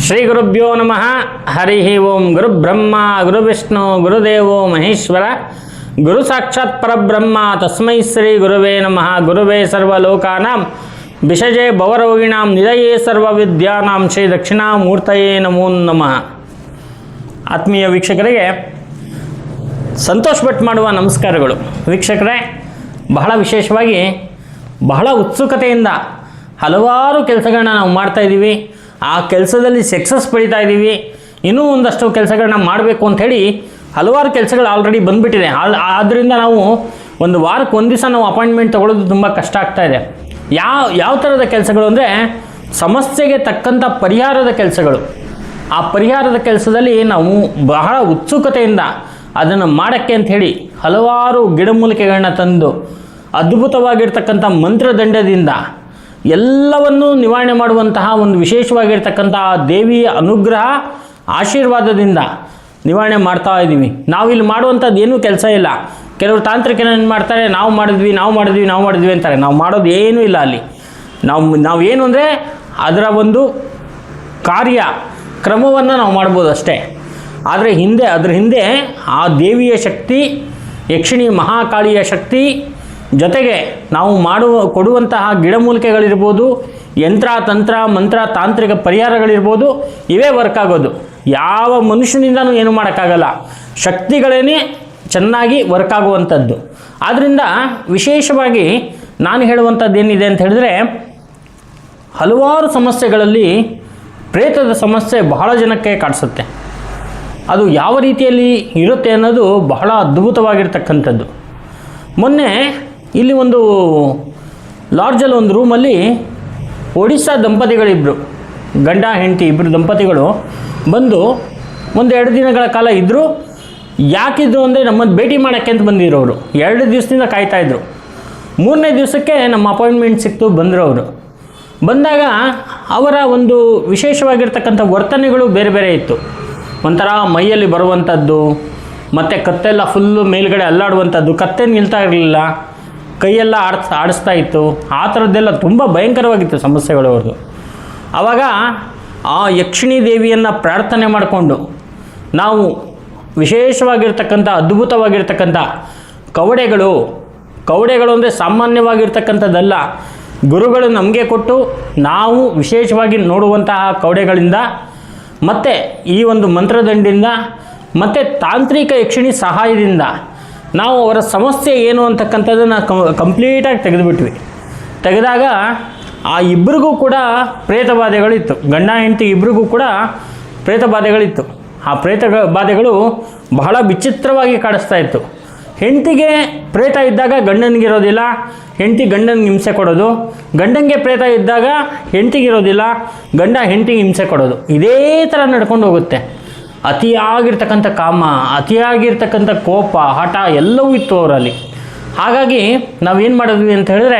ಶ್ರೀ ಗುರುಭ್ಯೋ ನಮಃ. ಹರಿ ಓಂ. ಗುರುಬ್ರಹ್ಮ ಗುರುವಿಷ್ಣು ಗುರುದೇವೋ ಮಹೇಶ್ವರ, ಗುರು ಸಾಕ್ಷಾತ್ ಪರಬ್ರಹ್ಮ ತಸ್ಮೈ ಶ್ರೀ ಗುರುವೇ ನಮಃ. ಗುರುವೇ ಸರ್ವಲೋಕಾನಾಂ ವಿಷಜೇ ಭವರೋಗಿಣಾಂ ನಿಧಯೇ ಸರ್ವವಿದ್ಯಾನಾಂ ಶ್ರೀ ದಕ್ಷಿಣಾಮೂರ್ತಯೇ ನಮೋ ನಮಃ. ಆತ್ಮೀಯ ವೀಕ್ಷಕರಿಗೆ ಸಂತೋಷ್ ಭಟ್ ಮಾಡುವ ನಮಸ್ಕಾರಗಳು. ವೀಕ್ಷಕರೇ, ಬಹಳ ವಿಶೇಷವಾಗಿ ಬಹಳ ಉತ್ಸುಕತೆಯಿಂದ ಹಲವಾರು ಕೆಲಸಗಳನ್ನ ನಾವು ಮಾಡ್ತಾಯಿದ್ದೀವಿ. ಆ ಕೆಲಸದಲ್ಲಿ ಸಕ್ಸಸ್ ಪಡಿತಾ ಇದ್ದೀವಿ. ಇನ್ನೂ ಒಂದಷ್ಟು ಕೆಲಸಗಳನ್ನ ಮಾಡಬೇಕು ಅಂಥೇಳಿ ಹಲವಾರು ಕೆಲಸಗಳು ಆಲ್ರೆಡಿ ಬಂದುಬಿಟ್ಟಿದೆ. ಆದ್ದರಿಂದ ನಾವು ಒಂದು ವಾರಕ್ಕೆ ಒಂದು ದಿವಸ ನಾವು ಅಪಾಯಿಂಟ್ಮೆಂಟ್ ತೊಗೊಳ್ಳೋದು ತುಂಬ ಕಷ್ಟ ಆಗ್ತಾಯಿದೆ. ಯಾವ ಥರದ ಕೆಲಸಗಳು ಅಂದರೆ ಸಮಸ್ಯೆಗೆ ತಕ್ಕಂಥ ಪರಿಹಾರದ ಕೆಲಸಗಳು. ಆ ಪರಿಹಾರದ ಕೆಲಸದಲ್ಲಿ ನಾವು ಬಹಳ ಉತ್ಸುಕತೆಯಿಂದ ಅದನ್ನು ಮಾಡೋಕ್ಕೆ ಅಂಥೇಳಿ ಹಲವಾರು ಗಿಡಮೂಲಿಕೆಗಳನ್ನ ತಂದು ಅದ್ಭುತವಾಗಿರ್ತಕ್ಕಂಥ ಮಂತ್ರದಂಡದಿಂದ ಎಲ್ಲವನ್ನೂ ನಿವಾರಣೆ ಮಾಡುವಂತಹ ಒಂದು ವಿಶೇಷವಾಗಿರ್ತಕ್ಕಂಥ ದೇವಿಯ ಅನುಗ್ರಹ ಆಶೀರ್ವಾದದಿಂದ ನಿವಾರಣೆ ಮಾಡ್ತಾ ಇದ್ದೀವಿ. ನಾವಿಲ್ಲಿ ಮಾಡುವಂಥದ್ದು ಏನೂ ಕೆಲಸ ಇಲ್ಲ. ಕೆಲವರು ತಾಂತ್ರಿಕನ ಏನು ಮಾಡ್ತಾರೆ, ನಾವು ಮಾಡಿದ್ವಿ ಅಂತಾರೆ. ನಾವು ಮಾಡೋದು ಏನೂ ಇಲ್ಲ. ಅಲ್ಲಿ ನಾವೇನು ಅಂದರೆ ಅದರ ಒಂದು ಕಾರ್ಯ ಕ್ರಮವನ್ನು ನಾವು ಮಾಡ್ಬೋದು ಅಷ್ಟೇ. ಆದರೆ ಅದ್ರ ಹಿಂದೆ ಆ ದೇವಿಯ ಶಕ್ತಿ, ಯಕ್ಷಿಣಿ ಮಹಾಕಾಳಿಯ ಶಕ್ತಿ, ಜೊತೆಗೆ ನಾವು ಕೊಡುವಂತಹ ಗಿಡಮೂಲಿಕೆಗಳಿರ್ಬೋದು, ಯಂತ್ರ ತಂತ್ರ ಮಂತ್ರ ತಾಂತ್ರಿಕ ಪರಿಹಾರಗಳಿರ್ಬೋದು, ಇವೇ ವರ್ಕ್ ಆಗೋದು. ಯಾವ ಮನುಷ್ಯನಿಂದನೂ ಏನು ಮಾಡೋಕ್ಕಾಗಲ್ಲ. ಶಕ್ತಿಗಳೇ ಚೆನ್ನಾಗಿ ವರ್ಕ್ ಆಗುವಂಥದ್ದು. ಆದ್ದರಿಂದ ವಿಶೇಷವಾಗಿ ನಾನು ಹೇಳುವಂಥದ್ದು ಏನಿದೆ ಅಂತ ಹೇಳಿದ್ರೆ, ಹಲವಾರು ಸಮಸ್ಯೆಗಳಲ್ಲಿ ಪ್ರೇತದ ಸಮಸ್ಯೆ ಬಹಳ ಜನಕ್ಕೆ ಕಾಡಿಸುತ್ತೆ. ಅದು ಯಾವ ರೀತಿಯಲ್ಲಿ ಇರುತ್ತೆ ಅನ್ನೋದು ಬಹಳ ಅದ್ಭುತವಾಗಿರ್ತಕ್ಕಂಥದ್ದು. ಮೊನ್ನೆ ಇಲ್ಲಿ ಒಂದು ಲಾಡ್ಜಲ್ಲಿ ಒಂದು ರೂಮಲ್ಲಿ ಒಡಿಸ್ಸಾ ದಂಪತಿಗಳಿಬ್ಬರು, ಗಂಡ ಹೆಂಡತಿ ಇಬ್ಬರು ದಂಪತಿಗಳು ಬಂದು ಒಂದು 2 ದಿನಗಳ ಕಾಲ ಇದ್ದರು. ಯಾಕಿದ್ರು ಅಂದರೆ ನಮ್ಮನ್ನು ಭೇಟಿ ಮಾಡೋಕ್ಕೆ ಅಂತ ಬಂದಿರೋರು. 2 ದಿವಸದಿಂದ ಕಾಯ್ತಾಯಿದ್ರು. 3ನೇ ದಿವಸಕ್ಕೆ ನಮ್ಮ ಅಪಾಯಿಂಟ್ಮೆಂಟ್ ಸಿಕ್ತು. ಬಂದರು ಅವರು. ಬಂದಾಗ ಅವರ ಒಂದು ವಿಶೇಷವಾಗಿರ್ತಕ್ಕಂಥ ವರ್ತನೆಗಳು ಬೇರೆ ಬೇರೆ ಇತ್ತು. ಒಂಥರ ಮೈಯಲ್ಲಿ ಬರುವಂಥದ್ದು, ಮತ್ತು ಕತ್ತೆಲ್ಲ ಫುಲ್ಲು ಮೇಲ್ಗಡೆ ಅಲ್ಲಾಡುವಂಥದ್ದು, ಕತ್ತೆ ನಿಲ್ತಾ ಇರಲಿಲ್ಲ, ಕೈಯೆಲ್ಲ ಆಡಿಸ್ತಾ ಇತ್ತು. ಆ ಥರದ್ದೆಲ್ಲ ತುಂಬ ಭಯಂಕರವಾಗಿತ್ತು ಸಮಸ್ಯೆಗಳು ಅವ್ರದ್ದು. ಆವಾಗ ಆ ಯಕ್ಷಿಣಿ ದೇವಿಯನ್ನು ಪ್ರಾರ್ಥನೆ ಮಾಡಿಕೊಂಡು ನಾವು ವಿಶೇಷವಾಗಿರ್ತಕ್ಕಂಥ ಅದ್ಭುತವಾಗಿರ್ತಕ್ಕಂಥ ಕವಡೆಗಳು ಅಂದರೆ ಸಾಮಾನ್ಯವಾಗಿರ್ತಕ್ಕಂಥದ್ದಲ್ಲ. ಗುರುಗಳು ನಮಗೆ ಕೊಟ್ಟು ನಾವು ವಿಶೇಷವಾಗಿ ನೋಡುವಂತಹ ಕವಡೆಗಳಿಂದ, ಮತ್ತು ಈ ಒಂದು ಮಂತ್ರದಂಡಿಂದ, ಮತ್ತು ತಾಂತ್ರಿಕ ಯಕ್ಷಿಣಿ ಸಹಾಯದಿಂದ ನಾವು ಅವರ ಸಮಸ್ಯೆ ಏನು ಅಂತಕ್ಕಂಥದ್ದನ್ನು ಕಂಪ್ಲೀಟಾಗಿ ತೆಗೆದುಬಿಟ್ವಿ. ತೆಗೆದಾಗ ಆ ಇಬ್ಬರಿಗೂ ಕೂಡ ಪ್ರೇತಬಾಧೆಗಳಿತ್ತು. ಗಂಡ ಹೆಂಡತಿ ಇಬ್ಬರಿಗೂ ಕೂಡ ಪ್ರೇತಬಾಧೆಗಳಿತ್ತು. ಆ ಬಾಧೆಗಳು ಬಹಳ ವಿಚಿತ್ರವಾಗಿ ಕಾಡಿಸ್ತಾ ಇತ್ತು. ಹೆಂಡತಿಗೆ ಪ್ರೇತ ಇದ್ದಾಗ ಗಂಡನಿಗಿರೋದಿಲ್ಲ, ಹೆಂಡತಿ ಗಂಡನಿಗೆ ಹಿಂಸೆ ಕೊಡೋದು. ಗಂಡನಿಗೆ ಪ್ರೇತ ಇದ್ದಾಗ ಹೆಂಡತಿಗಿರೋದಿಲ್ಲ, ಗಂಡ ಹೆಂಡತಿಗೆ ಹಿಂಸೆ ಕೊಡೋದು. ಇದೇ ಥರ ನಡ್ಕೊಂಡು ಹೋಗುತ್ತೆ. ಅತಿಯಾಗಿರ್ತಕ್ಕಂಥ ಕಾಮ, ಅತಿಯಾಗಿರ್ತಕ್ಕಂಥ ಕೋಪ, ಹಠ ಎಲ್ಲವೂ ಇತ್ತು ಅವರಲ್ಲಿ. ಹಾಗಾಗಿ ನಾವೇನು ಮಾಡಿದ್ವಿ ಅಂತ ಹೇಳಿದ್ರೆ,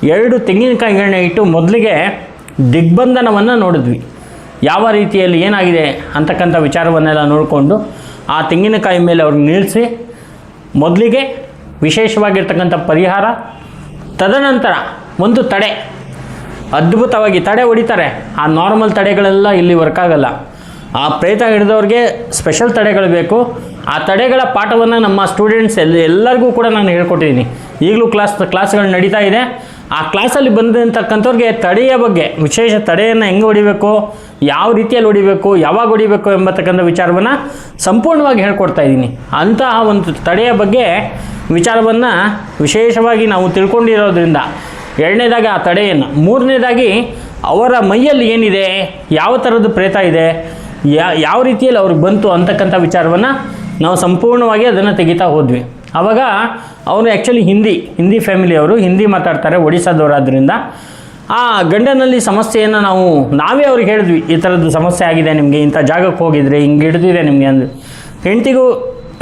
2 ತೆಂಗಿನಕಾಯಿಗಳನ್ನ ಇಟ್ಟು ಮೊದಲಿಗೆ ದಿಗ್ಬಂಧನವನ್ನು ನೋಡಿದ್ವಿ. ಯಾವ ರೀತಿಯಲ್ಲಿ ಏನಾಗಿದೆ ಅಂತಕ್ಕಂಥ ವಿಚಾರವನ್ನೆಲ್ಲ ನೋಡಿಕೊಂಡು ಆ ತೆಂಗಿನಕಾಯಿ ಮೇಲೆ ಅವ್ರಿಗೆ ನಿಲ್ಲಿಸಿ ಮೊದಲಿಗೆ ವಿಶೇಷವಾಗಿರ್ತಕ್ಕಂಥ ಪರಿಹಾರ, ತದನಂತರ ಒಂದು ತಡೆ, ಅದ್ಭುತವಾಗಿ ತಡೆ ಹೊಡಿತಾರೆ. ಆ ನಾರ್ಮಲ್ ತಡೆಗಳೆಲ್ಲ ಇಲ್ಲಿ ವರ್ಕ್ ಆಗಲ್ಲ. ಆ ಪ್ರೇತ ಹಿಡಿದವ್ರಿಗೆ ಸ್ಪೆಷಲ್ ತಡೆಗಳು ಬೇಕು. ಆ ತಡೆಗಳ ಪಾಠವನ್ನು ನಮ್ಮ ಸ್ಟೂಡೆಂಟ್ಸ್ ಎಲ್ಲರಿಗೂ ಕೂಡ ನಾನು ಹೇಳ್ಕೊಟ್ಟಿದ್ದೀನಿ. ಈಗಲೂ ಕ್ಲಾಸ್ಗಳು ನಡೀತಾ ಇದೆ. ಆ ಕ್ಲಾಸಲ್ಲಿ ಬಂದಂತಕ್ಕಂಥವ್ರಿಗೆ ತಡೆಯ ಬಗ್ಗೆ, ವಿಶೇಷ ತಡೆಯನ್ನು ಹೆಂಗೆ ಹೊಡಿಬೇಕು, ಯಾವ ರೀತಿಯಲ್ಲಿ ಹೊಡಿಬೇಕು, ಯಾವಾಗ ಹೊಡಿಬೇಕು ಎಂಬತಕ್ಕಂಥ ವಿಚಾರವನ್ನು ಸಂಪೂರ್ಣವಾಗಿ ಹೇಳ್ಕೊಡ್ತಾ ಇದ್ದೀನಿ. ಅಂತಹ ಒಂದು ತಡೆಯ ಬಗ್ಗೆ ವಿಚಾರವನ್ನು ವಿಶೇಷವಾಗಿ ನಾವು ತಿಳ್ಕೊಂಡಿರೋದ್ರಿಂದ, 2ನೇದಾಗಿ ಆ ತಡೆಯನ್ನು, 3ನೇದಾಗಿ ಅವರ ಮೈಯಲ್ಲಿ ಏನಿದೆ, ಯಾವ ಥರದ್ದು ಪ್ರೇತ ಇದೆ, ಯಾವ ರೀತಿಯಲ್ಲಿ ಅವ್ರಿಗೆ ಬಂತು ಅಂತಕ್ಕಂಥ ವಿಚಾರವನ್ನು ನಾವು ಸಂಪೂರ್ಣವಾಗಿ ಅದನ್ನು ತೆಗಿತಾ ಹೋದ್ವಿ. ಆವಾಗ ಅವನು ಆ್ಯಕ್ಚುಲಿ ಹಿಂದಿ ಫ್ಯಾಮಿಲಿಯವರು, ಹಿಂದಿ ಮಾತಾಡ್ತಾರೆ, ಒಡಿಸ್ಸಾದವರಾದ್ರಿಂದ ಆ ಗಂಡನಲ್ಲಿ ಸಮಸ್ಯೆಯನ್ನು ನಾವೇ ಅವ್ರಿಗೆ ಹೇಳಿದ್ವಿ, ಈ ಥರದ್ದು ಸಮಸ್ಯೆ ಆಗಿದೆ ನಿಮಗೆ, ಇಂಥ ಜಾಗಕ್ಕೆ ಹೋಗಿದ್ರೆ ಹಿಂಗೆ ಹಿಡಿದಿದೆ ನಿಮಗೆ ಅಂದು. ಹೆಂಡತಿಗೂ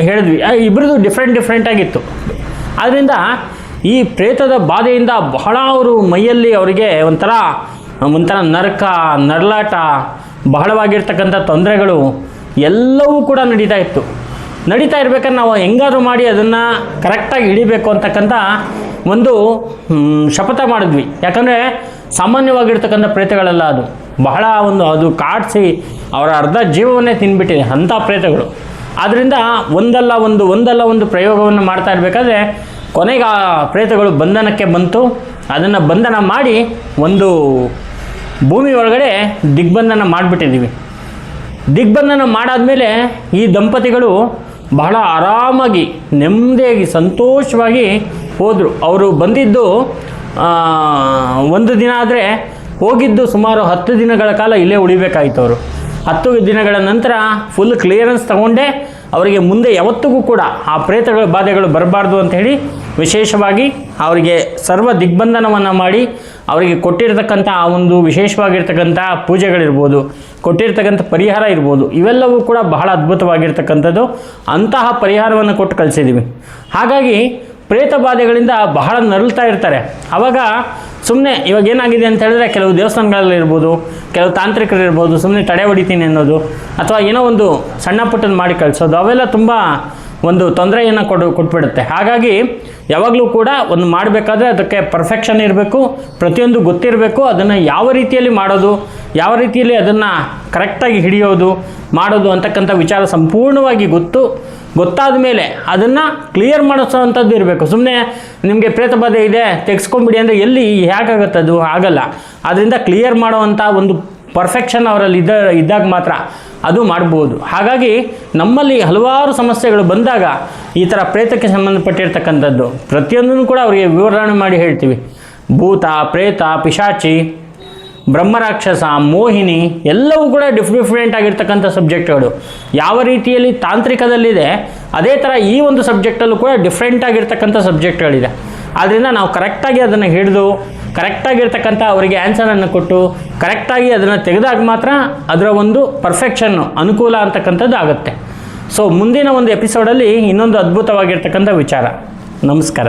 ಹೇಳಿದ್ವಿ. ಇಬ್ಬರದು ಡಿಫ್ರೆಂಟಾಗಿತ್ತು. ಆದ್ದರಿಂದ ಈ ಪ್ರೇತದ ಬಾಧೆಯಿಂದ ಬಹಳ ಅವರು ಮೈಯಲ್ಲಿ ಅವರಿಗೆ ಒಂಥರ ನರಳಾಟ, ಬಹಳವಾಗಿರ್ತಕ್ಕಂಥ ತೊಂದರೆಗಳು ಎಲ್ಲವೂ ಕೂಡ ನಡೀತಾ ಇರ್ಬೇಕಾದ್ರೆ ನಾವು ಹೆಂಗಾದ್ರೂ ಮಾಡಿ ಅದನ್ನು ಕರೆಕ್ಟಾಗಿ ಹಿಡಿಬೇಕು ಅಂತಕ್ಕಂಥ ಒಂದು ಶಪಥ ಮಾಡಿದ್ವಿ. ಯಾಕಂದರೆ ಸಾಮಾನ್ಯವಾಗಿರ್ತಕ್ಕಂಥ ಪ್ರೇತಗಳೆಲ್ಲ ಅದು ಬಹಳ ಒಂದು ಅದು ಕಾಡಿಸಿ ಅವರ ಅರ್ಧ ಜೀವವನ್ನೇ ತಿಂದ್ಬಿಟ್ಟಿದೆ ಅಂಥ ಪ್ರೇತಗಳು. ಆದ್ದರಿಂದ ಒಂದಲ್ಲ ಒಂದು ಪ್ರಯೋಗವನ್ನು ಮಾಡ್ತಾ ಇರಬೇಕಾದ್ರೆ ಕೊನೆಗೆ ಆ ಪ್ರೇತಗಳು ಬಂಧನಕ್ಕೆ ಬಂತು. ಅದನ್ನು ಬಂಧನ ಮಾಡಿ ಒಂದು ಭೂಮಿ ಒಳಗಡೆ ದಿಗ್ಬಂಧನ ಮಾಡಿಬಿಟ್ಟಿದ್ದೀವಿ. ದಿಗ್ಬಂಧನ ಮಾಡಾದಮೇಲೆ ಈ ದಂಪತಿಗಳು ಬಹಳ ಆರಾಮಾಗಿ ನೆಮ್ಮದಿಯಾಗಿ ಸಂತೋಷವಾಗಿ ಹೋದರು. ಅವರು ಬಂದಿದ್ದು ಒಂದು ದಿನ ಆದರೆ ಹೋಗಿದ್ದು ಸುಮಾರು 10 ದಿನಗಳ ಕಾಲ ಇಲ್ಲೇ ಉಳಿಬೇಕಾಯಿತು. ಅವರು 10 ದಿನಗಳ ನಂತರ ಫುಲ್ ಕ್ಲಿಯರೆನ್ಸ್ ತಗೊಂಡೇ ಅವರಿಗೆ ಮುಂದೆ ಯಾವತ್ತಿಗೂ ಕೂಡ ಆ ಪ್ರೇತಗಳ ಬಾಧೆಗಳು ಬರಬಾರ್ದು ಅಂತ ಹೇಳಿ ವಿಶೇಷವಾಗಿ ಅವರಿಗೆ ಸರ್ವ ದಿಗ್ಬಂಧನವನ್ನು ಮಾಡಿ ಅವರಿಗೆ ಕೊಟ್ಟಿರ್ತಕ್ಕಂಥ ಆ ಒಂದು ವಿಶೇಷವಾಗಿರ್ತಕ್ಕಂಥ ಪೂಜೆಗಳಿರ್ಬೋದು, ಕೊಟ್ಟಿರ್ತಕ್ಕಂಥ ಪರಿಹಾರ ಇರ್ಬೋದು, ಇವೆಲ್ಲವೂ ಕೂಡ ಬಹಳ ಅದ್ಭುತವಾಗಿರ್ತಕ್ಕಂಥದ್ದು. ಅಂತಹ ಪರಿಹಾರವನ್ನು ಕೊಟ್ಟು ಕಳಿಸಿದ್ದೀವಿ. ಹಾಗಾಗಿ ಪ್ರೇತ ಬಾಧೆಗಳಿಂದ ಬಹಳ ನರಳ್ತಾ ಇರ್ತಾರೆ. ಆವಾಗ ಸುಮ್ಮನೆ ಇವಾಗ ಏನಾಗಿದೆ ಅಂತ ಹೇಳಿದ್ರೆ ಕೆಲವು ದೇವಸ್ಥಾನಗಳಲ್ಲಿರ್ಬೋದು, ಕೆಲವು ತಾಂತ್ರಿಕರಿರ್ಬೋದು, ಸುಮ್ಮನೆ ತಡೆ ಹೊಡಿತೀನಿ ಅನ್ನೋದು ಅಥವಾ ಏನೋ ಒಂದು ಸಣ್ಣ ಪುಟ್ಟನ್ನು ಮಾಡಿ ಕಳಿಸೋದು, ಅವೆಲ್ಲ ತುಂಬ ಒಂದು ತೊಂದರೆಯನ್ನು ಕೊಟ್ಬಿಡುತ್ತೆ. ಹಾಗಾಗಿ ಯಾವಾಗಲೂ ಕೂಡ ಒಂದು ಮಾಡಬೇಕಾದ್ರೆ ಅದಕ್ಕೆ ಪರ್ಫೆಕ್ಷನ್ ಇರಬೇಕು, ಪ್ರತಿಯೊಂದು ಗೊತ್ತಿರಬೇಕು. ಅದನ್ನು ಯಾವ ರೀತಿಯಲ್ಲಿ ಮಾಡೋದು, ಯಾವ ರೀತಿಯಲ್ಲಿ ಅದನ್ನು ಕರೆಕ್ಟಾಗಿ ಹಿಡಿಯೋದು ಮಾಡೋದು ಅಂತಕ್ಕಂಥ ವಿಚಾರ ಸಂಪೂರ್ಣವಾಗಿ ಗೊತ್ತಾದ ಮೇಲೆ ಅದನ್ನು ಕ್ಲಿಯರ್ ಮಾಡಿಸೋವಂಥದ್ದು ಇರಬೇಕು. ಸುಮ್ಮನೆ ನಿಮಗೆ ಪ್ರೇತ ಬಾಧೆ ಇದೆ ತೆಗೆಸ್ಕೊಂಬಿಡಿ ಅಂದರೆ ಎಲ್ಲಿ ಹೇಗಾಗುತ್ತೆ, ಅದು ಆಗಲ್ಲ. ಆದ್ದರಿಂದ ಕ್ಲಿಯರ್ ಮಾಡುವಂಥ ಒಂದು ಪರ್ಫೆಕ್ಷನ್ ಅವರಲ್ಲಿ ಇದ್ದಾಗ ಮಾತ್ರ ಅದು ಮಾಡ್ಬೋದು. ಹಾಗಾಗಿ ನಮ್ಮಲ್ಲಿ ಹಲವಾರು ಸಮಸ್ಯೆಗಳು ಬಂದಾಗ ಈ ಥರ ಪ್ರೇತಕ್ಕೆ ಸಂಬಂಧಪಟ್ಟಿರ್ತಕ್ಕಂಥದ್ದು ಪ್ರತಿಯೊಂದನ್ನು ಕೂಡ ಅವರಿಗೆ ವಿವರಣೆ ಮಾಡಿ ಹೇಳ್ತೀವಿ. ಭೂತ, ಪ್ರೇತ, ಪಿಶಾಚಿ, ಬ್ರಹ್ಮರಾಕ್ಷಸ, ಮೋಹಿನಿ ಎಲ್ಲವೂ ಕೂಡ ಡಿಫ್ರೆಂಟ್ ಆಗಿರ್ತಕ್ಕಂಥ ಸಬ್ಜೆಕ್ಟ್ಗಳು. ಯಾವ ರೀತಿಯಲ್ಲಿ ತಾಂತ್ರಿಕದಲ್ಲಿದೆ ಅದೇ ಥರ ಈ ಒಂದು ಸಬ್ಜೆಕ್ಟಲ್ಲೂ ಕೂಡ ಡಿಫ್ರೆಂಟ್ ಆಗಿರ್ತಕ್ಕಂಥ ಸಬ್ಜೆಕ್ಟ್ಗಳಿದೆ. ಆದ್ದರಿಂದ ನಾವು ಕರೆಕ್ಟಾಗಿ ಅದನ್ನು ಹಿಡಿದು ಕರೆಕ್ಟಾಗಿರ್ತಕ್ಕಂಥ ಅವರಿಗೆ ಆನ್ಸರನ್ನು ಕೊಟ್ಟು ಕರೆಕ್ಟಾಗಿ ಅದನ್ನು ತೆಗೆದಾಗ ಮಾತ್ರ ಅದರ ಒಂದು ಪರ್ಫೆಕ್ಷನ್ನು ಅನುಕೂಲ ಅಂತಕ್ಕಂಥದ್ದು ಆಗುತ್ತೆ. ಸೊ ಮುಂದಿನ ಒಂದು ಎಪಿಸೋಡಲ್ಲಿ ಇನ್ನೊಂದು ಅದ್ಭುತವಾಗಿರ್ತಕ್ಕಂಥ ವಿಚಾರ. ನಮಸ್ಕಾರ.